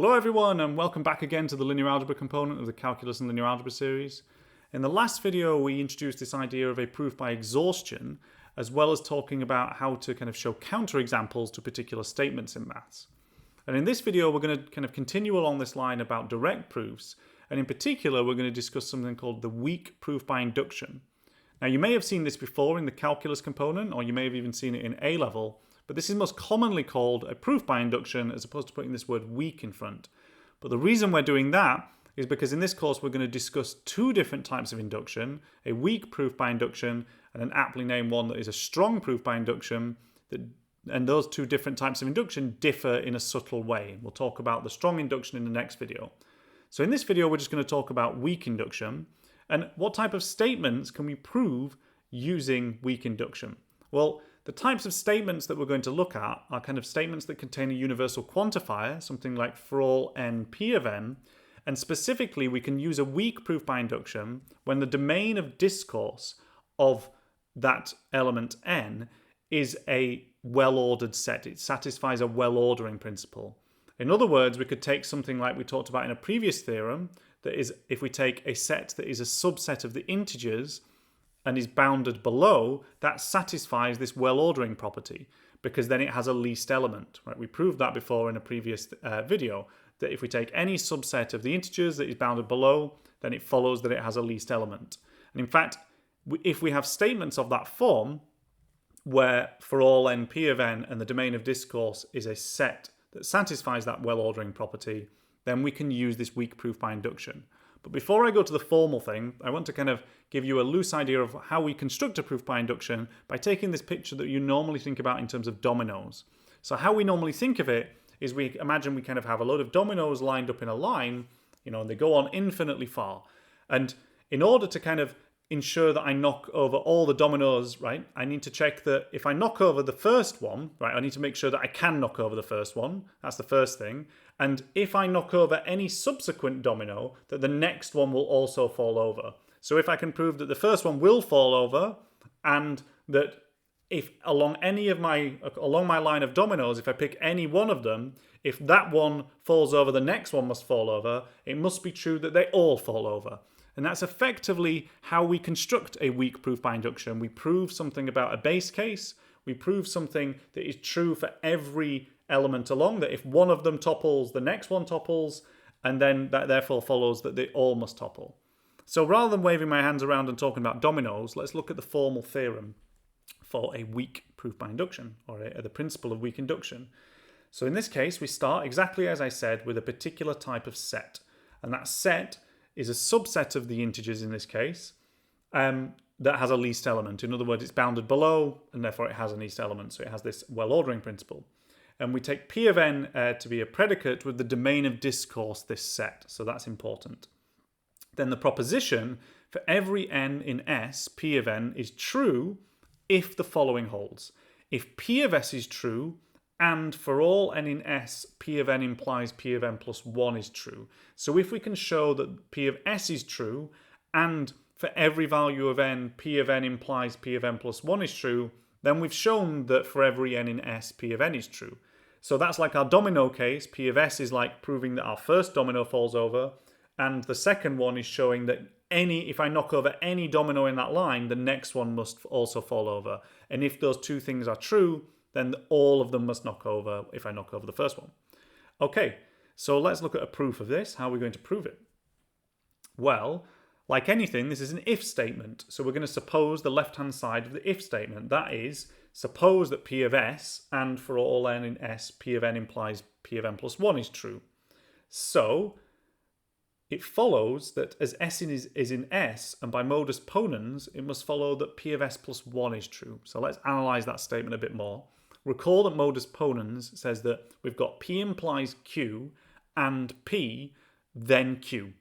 Hello everyone and welcome back again to the linear algebra component of the calculus and linear algebra series. In the last video we introduced this idea of a proof by exhaustion as well as talking about how to kind of show counterexamples to particular statements in maths. And in this video we're going to kind of continue along this line about direct proofs, and in particular we're going to discuss something called the weak proof by induction. Now you may have seen this before in the calculus component, or you may have even seen it in A level, but this is most commonly called a proof by induction as opposed to putting this word weak in front. But the reason we're doing that is because in this course we're going to discuss two different types of induction, a weak proof by induction and an aptly named one that is a strong proof by induction, and those two different types of induction differ in a subtle way. We'll talk about the strong induction in the next video. So in this video we're just going to talk about weak induction and what type of statements can we prove using weak induction. Well, the types of statements that we're going to look at are kind of statements that contain a universal quantifier, something like for all n p of n, and specifically we can use a weak proof by induction when the domain of discourse of that element n is a well-ordered set. It satisfies a well-ordering principle. In other words, we could take something like we talked about in a previous theorem, that is, if we take a set that is a subset of the integers and is bounded below, that satisfies this well-ordering property because then it has a least element. Right? We proved that before in a previous video, that if we take any subset of the integers that is bounded below, then it follows that it has a least element. And in fact, if we have statements of that form, where for all n p of n and the domain of discourse is a set that satisfies that well-ordering property, then we can use this weak proof by induction. But before I go to the formal thing, I want to kind of give you a loose idea of how we construct a proof by induction by taking this picture that you normally think about in terms of dominoes. So how we normally think of it is we imagine we kind of have a load of dominoes lined up in a line, and they go on infinitely far. And in order to kind of ensure that I knock over all the dominoes, right, I need to check that if I knock over the first one, right, I need to make sure that I can knock over the first one. That's the first thing. And if I knock over any subsequent domino, that the next one will also fall over. So if I can prove that the first one will fall over, and that if along my line of dominoes, if I pick any one of them, if that one falls over, the next one must fall over, it must be true that they all fall over. And that's effectively how we construct a weak proof by induction. We prove something about a base case. We prove something that is true for every element along, that if one of them topples, the next one topples, and then that therefore follows that they all must topple. So rather than waving my hands around and talking about dominoes, let's look at the formal theorem for a weak proof by induction, or the principle of weak induction. So in this case, we start exactly as I said with a particular type of set. And that set is a subset of the integers in this case that has a least element. In other words, it's bounded below and therefore it has a least element. So it has this well-ordering principle. And we take p of n to be a predicate with the domain of discourse, this set. So that's important. Then the proposition for every n in S, p of n is true if the following holds. If p of s is true, and for all n in S, p of n implies p of n plus 1 is true. So if we can show that p of s is true, and for every value of n, p of n implies p of n plus 1 is true, then we've shown that for every n in S, p of n is true. So that's like our domino case. P of s is like proving that our first domino falls over, and the second one is showing that if I knock over any domino in that line, the next one must also fall over. And if those two things are true, then all of them must knock over if I knock over the first one. Okay, so let's look at a proof of this. How are we going to prove it? Well, like anything, this is an if statement. So we're going to suppose the left-hand side of the if statement. That is, suppose that p of s, and for all n in S, p of n implies p of n plus 1 is true. So it follows that as S is in S, and by modus ponens, it must follow that p of s plus 1 is true. So let's analyze that statement a bit more. Recall that modus ponens says that we've got p implies q and p, then q.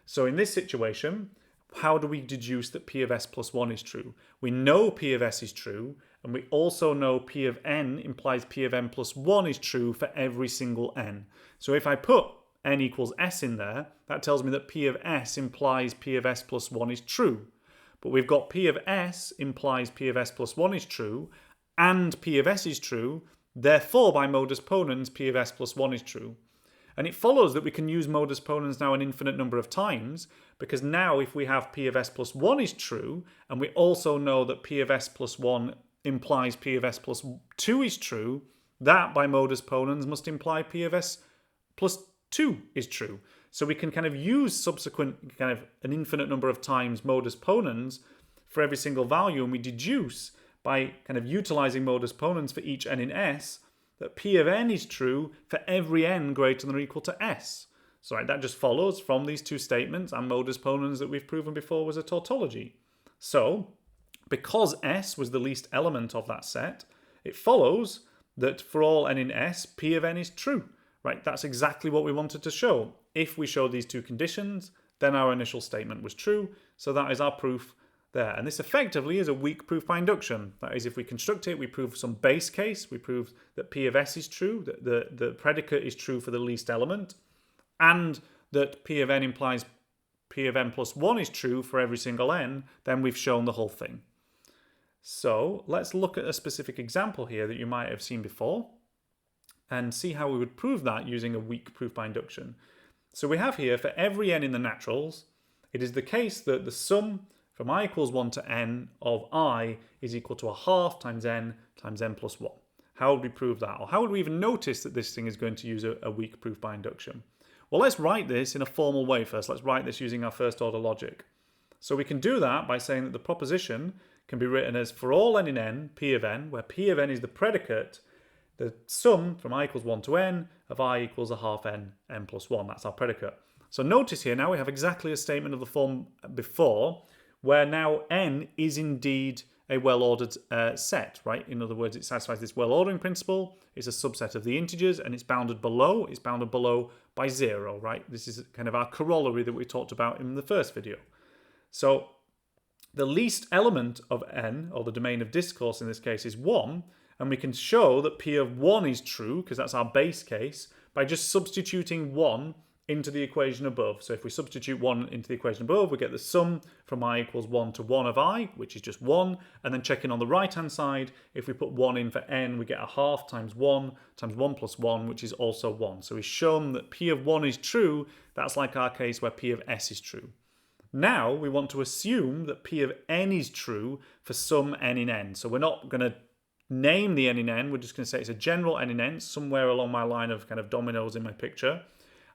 So in this situation, how do we deduce that p of s plus 1 is true? We know p of s is true, and we also know p of n implies p of n plus 1 is true for every single n. So if I put n equals s in there, that tells me that p of s implies p of s plus 1 is true. But we've got p of s implies p of s plus 1 is true, and p of s is true, therefore by modus ponens p of s plus 1 is true. And it follows that we can use modus ponens now an infinite number of times, because now if we have p of s plus 1 is true, and we also know that p of s plus 1 implies p of s plus 2 is true, that by modus ponens must imply p of s plus 2 is true. So we can kind of use subsequent kind of an infinite number of times modus ponens for every single value, and we deduce by kind of utilizing modus ponens for each n in S that p of n is true for every n greater than or equal to s. So right, that just follows from these two statements and modus ponens that we've proven before was a tautology. So because S was the least element of that set, it follows that for all n in S, p of n is true. Right, that's exactly what we wanted to show. If we show these two conditions, then our initial statement was true. So that is our proof there. And this effectively is a weak proof by induction. That is, if we construct it, we prove some base case. We prove that p of s is true, that the predicate is true for the least element, and that p of n implies p of n plus 1 is true for every single n. Then we've shown the whole thing. So let's look at a specific example here that you might have seen before and see how we would prove that using a weak proof by induction. So we have here, for every n in the naturals, it is the case that the sum from I equals 1 to n of I is equal to a half times n plus 1. How would we prove that? Or how would we even notice that this thing is going to use a weak proof by induction? Well, let's write this in a formal way first. Let's write this using our first order logic. So we can do that by saying that the proposition can be written as for all n in n, p of n, where p of n is the predicate, the sum from I equals 1 to n of I equals a half n plus 1. That's our predicate. So notice here now we have exactly a statement of the form before, where now n is indeed a well-ordered set, right? In other words, it satisfies this well-ordering principle. It's a subset of the integers, and it's bounded below. It's bounded below by 0, right? This is kind of our corollary that we talked about in the first video. So the least element of n, or the domain of discourse in this case, is 1, and we can show that p of 1 is true, because that's our base case, by just substituting 1 into the equation above. So if we substitute 1 into the equation above, we get the sum from I equals 1 to 1 of I, which is just 1, and then checking on the right-hand side, if we put 1 in for n, we get a half times 1 plus 1, which is also 1. So we've shown that p of 1 is true. That's like our case where p of s is true. Now we want to assume that p of n is true for some n in n. So we're not going to name the n in n, we're just going to say it's a general n in n, somewhere along my line of kind of dominoes in my picture.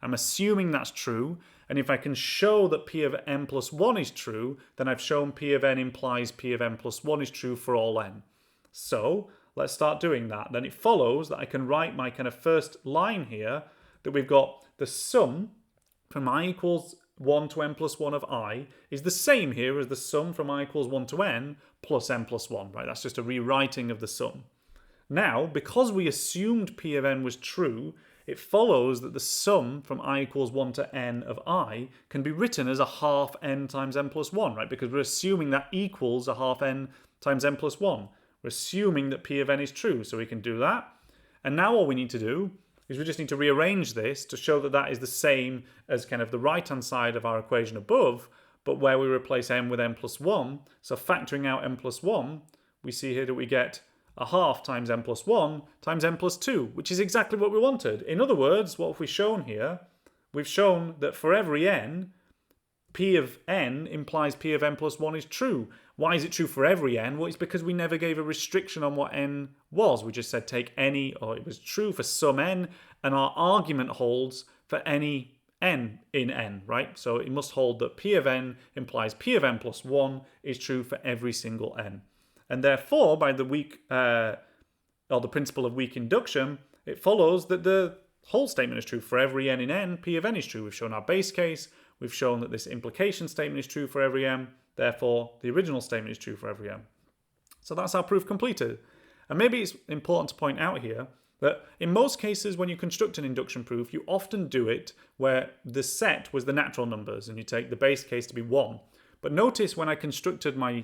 I'm assuming that's true, and if I can show that p of n plus 1 is true, then I've shown p of n implies p of n plus 1 is true for all n. So let's start doing that. Then it follows that I can write my kind of first line here, that we've got the sum from I equals 1 to n plus 1 of I is the same here as the sum from I equals 1 to n plus n plus 1, right? That's just a rewriting of the sum. Now, because we assumed p of n was true, it follows that the sum from I equals 1 to n of I can be written as a half n times n plus 1, right? Because we're assuming that equals a half n times n plus 1. We're assuming that p of n is true, so we can do that. And now all we need to do is we just need to rearrange this to show that that is the same as kind of the right-hand side of our equation above, but where we replace n with n plus 1. So factoring out n plus 1, we see here that we get a half times n plus 1 times n plus 2, which is exactly what we wanted. In other words, what have we shown here? We've shown that for every n, p of n implies p of n plus 1 is true. Why is it true for every n? Well, it's because we never gave a restriction on what n was. We just said take any, or it was true for some n, and our argument holds for any n in n, right? So it must hold that p of n implies p of n plus 1 is true for every single n. And therefore, by the the principle of weak induction, it follows that the whole statement is true for every n in n, p of n is true. We've shown our base case, we've shown that this implication statement is true for every m, therefore the original statement is true for every m. So that's our proof completed. And maybe it's important to point out here that in most cases when you construct an induction proof, you often do it where the set was the natural numbers and you take the base case to be 1. But notice when I constructed my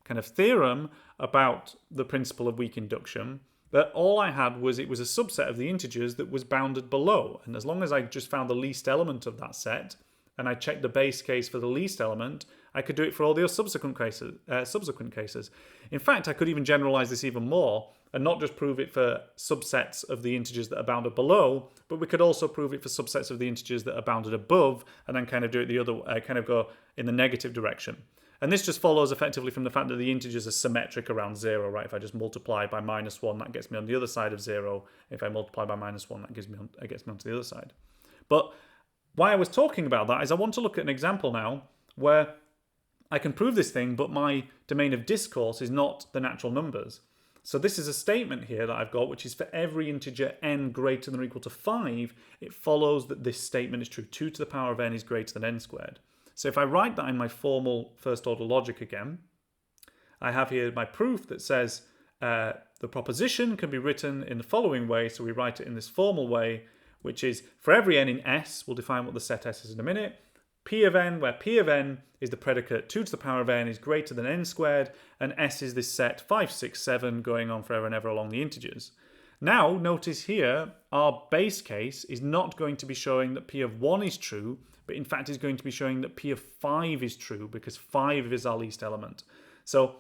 kind of theorem about the principle of weak induction, that all I had was it was a subset of the integers that was bounded below. And as long as I just found the least element of that set, and I checked the base case for the least element, I could do it for all the subsequent cases. In fact, I could even generalize this even more and not just prove it for subsets of the integers that are bounded below, but we could also prove it for subsets of the integers that are bounded above, and then kind of do it the other kind of go in the negative direction. And this just follows effectively from the fact that the integers are symmetric around 0, right? If I just multiply by -1, that gets me on the other side of 0. If I multiply by -1, that gets me onto the other side. But why I was talking about that is I want to look at an example now where I can prove this thing, but my domain of discourse is not the natural numbers. So this is a statement here that I've got, which is for every integer n greater than or equal to 5, it follows that this statement is true. 2 to the power of n is greater than n squared. So if I write that in my formal first order logic again, I have here my proof that says the proposition can be written in the following way. So we write it in this formal way, which is for every n in S, we'll define what the set S is in a minute, P of n, where P of n is the predicate 2 to the power of n is greater than n squared, and S is this set 5, 6, 7 going on forever and ever along the integers. Now, notice here, our base case is not going to be showing that P of 1 is true, but in fact is going to be showing that P of 5 is true, because 5 is our least element. So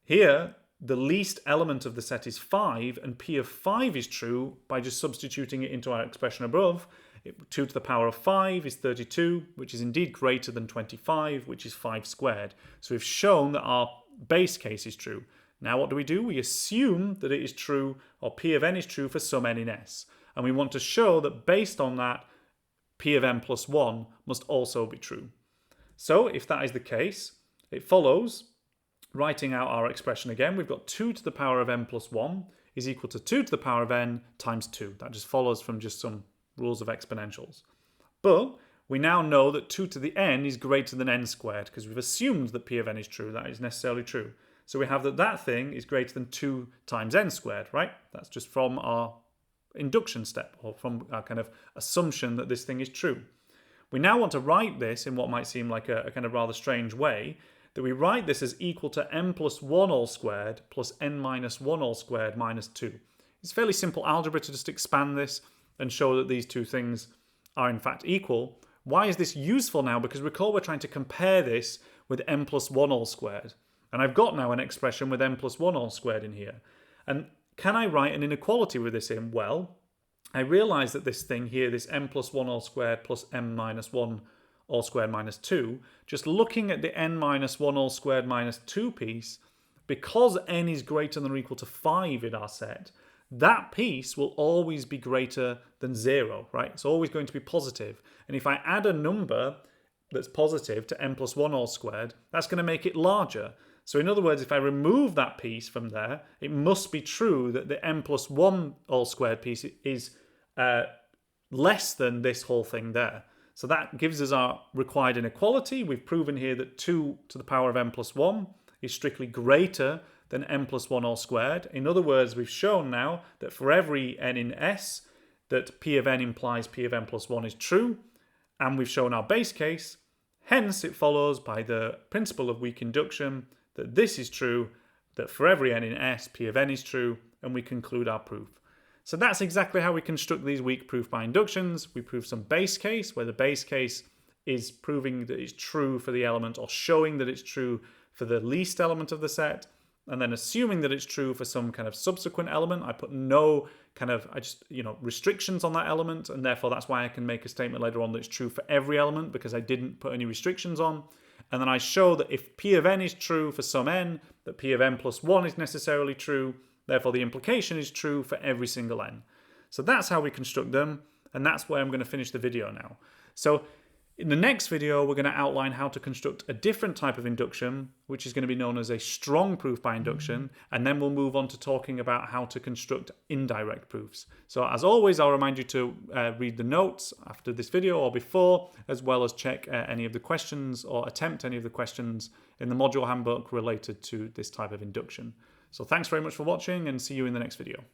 here, the least element of the set is 5, and P of 5 is true by just substituting it into our expression above. 2 to the power of 5 is 32, which is indeed greater than 25, which is 5 squared. So we've shown that our base case is true. Now what do? We assume that it is true, or P of n is true for some n in S. And we want to show that based on that, P of n plus 1 must also be true. So if that is the case, it follows, writing out our expression again, we've got 2 to the power of n plus 1 is equal to 2 to the power of n times 2. That just follows from just some rules of exponentials. But we now know that 2 to the n is greater than n squared, because we've assumed that P of n is true. That is necessarily true. So we have that thing is greater than 2 times n squared, right? That's just from our induction step, or from our kind of assumption that this thing is true. We now want to write this in what might seem like a kind of rather strange way, that we write this as equal to n plus 1 all squared plus n minus 1 all squared minus 2. It's fairly simple algebra to just expand this and show that these two things are in fact equal. Why is this useful now? Because recall we're trying to compare this with n plus 1 all squared. And I've got now an expression with n plus 1 all squared in here. And can I write an inequality with this in? Well, I realise that this thing here, this n plus 1 all squared plus n minus 1 all squared minus 2, just looking at the n minus 1 all squared minus 2 piece, because n is greater than or equal to 5 in our set, that piece will always be greater than 0, right? It's always going to be positive. And if I add a number that's positive to n plus 1 all squared, that's going to make it larger. So in other words, if I remove that piece from there, it must be true that the n plus 1 all squared piece is less than this whole thing there. So that gives us our required inequality. We've proven here that 2 to the power of n plus 1 is strictly greater than n plus 1 all squared. In other words, we've shown now that for every n in S, that P of n implies P of n plus 1 is true, and we've shown our base case. Hence, it follows by the principle of weak induction that this is true, that for every n in S, P of n is true, and we conclude our proof. So that's exactly how we construct these weak proof by inductions. We prove some base case, where the base case is proving that it's true for the element, or showing that it's true for the least element of the set, and then assuming that it's true for some kind of subsequent element. I put no kind of, restrictions on that element, and therefore that's why I can make a statement later on that it's true for every element, because I didn't put any restrictions on. And then I show that if P of n is true for some n, that P of n plus 1 is necessarily true, therefore the implication is true for every single n. So that's how we construct them, and that's where I'm going to finish the video now. So in the next video, we're going to outline how to construct a different type of induction, which is going to be known as a strong proof by induction, and then we'll move on to talking about how to construct indirect proofs. So as always, I'll remind you to read the notes after this video or before, as well as check any of the questions or attempt any of the questions in the module handbook related to this type of induction. So thanks very much for watching, and see you in the next video.